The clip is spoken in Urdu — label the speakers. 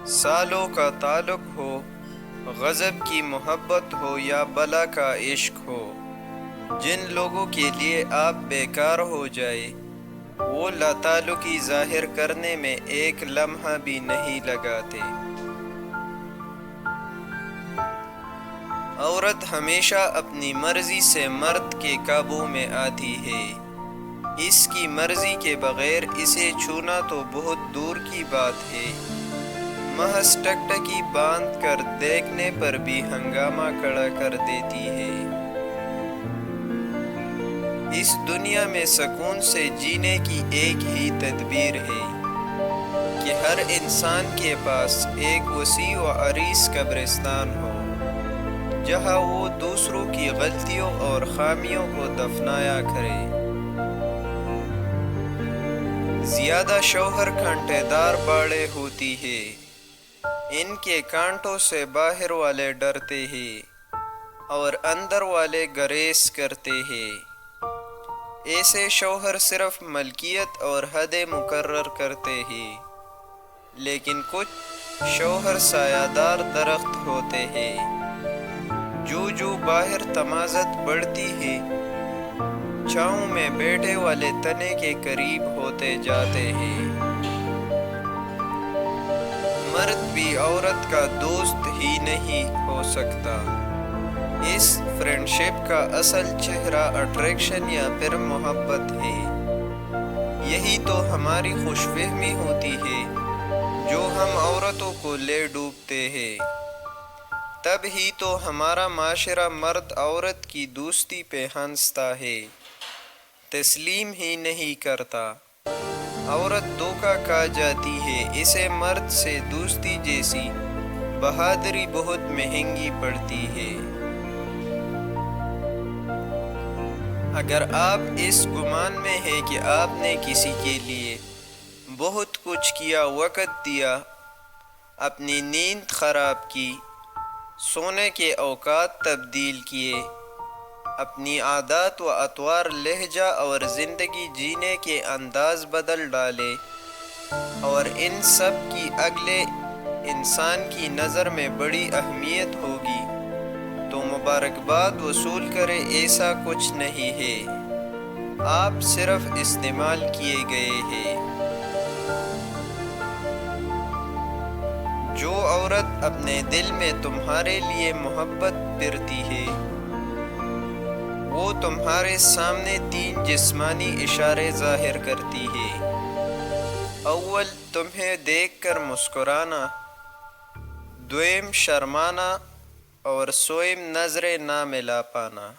Speaker 1: سالوں کا تعلق ہو، غضب کی محبت ہو یا بلا کا عشق ہو، جن لوگوں کے لیے آپ بیکار ہو جائے وہ لاتعلقی ظاہر کرنے میں ایک لمحہ بھی نہیں لگاتے۔ عورت ہمیشہ اپنی مرضی سے مرد کے قابو میں آتی ہے۔ اس کی مرضی کے بغیر اسے چھونا تو بہت دور کی بات ہے، محض ٹکٹکی باندھ کر دیکھنے پر بھی ہنگامہ کھڑا کر دیتی ہے۔ اس دنیا میں سکون سے جینے کی ایک ہی تدبیر ہے کہ ہر انسان کے پاس ایک وسیع و عریض قبرستان ہو، جہاں وہ دوسروں کی غلطیوں اور خامیوں کو دفنایا کرے۔ زیادہ شوہر کانٹے دار باڑیں ہوتی ہے، ان کے کانٹوں سے باہر والے ڈرتے ہیں اور اندر والے گریز کرتے ہیں۔ ایسے شوہر صرف ملکیت اور حدیں مقرر کرتے ہیں، لیکن کچھ شوہر سایہ دار درخت ہوتے ہیں، جو باہر تمازت بڑھتی ہے، چھاؤں میں بیٹھے والے تنے کے قریب ہوتے جاتے ہیں۔ مرد بھی عورت کا دوست ہی نہیں ہو سکتا۔ اس فرینڈشپ کا اصل چہرہ اٹریکشن یا پھر محبت ہے۔ یہی تو ہماری خوش فہمی ہوتی ہے جو ہم عورتوں کو لے ڈوبتے ہیں۔ تب ہی تو ہمارا معاشرہ مرد عورت کی دوستی پہ ہنستا ہے، تسلیم ہی نہیں کرتا۔ عورت دھوکا کھا جاتی ہے، اسے مرد سے دوستی جیسی بہادری بہت مہنگی پڑتی ہے۔ اگر آپ اس گمان میں ہیں کہ آپ نے کسی کے لیے بہت کچھ کیا، وقت دیا، اپنی نیند خراب کی، سونے کے اوقات تبدیل کیے، اپنی عادات و اطوار، لہجہ اور زندگی جینے کے انداز بدل ڈالے، اور ان سب کی اگلے انسان کی نظر میں بڑی اہمیت ہوگی، تو مبارکباد وصول کرے، ایسا کچھ نہیں ہے۔ آپ صرف استعمال کیے گئے ہیں۔ جو عورت اپنے دل میں تمہارے لیے محبت پرتی ہے، وہ تمہارے سامنے 3 جسمانی اشارے ظاہر کرتی ہے۔ اول، تمہیں دیکھ کر مسکرانا، دوئم شرمانا، اور سوئم نظریں نہ ملا پانا۔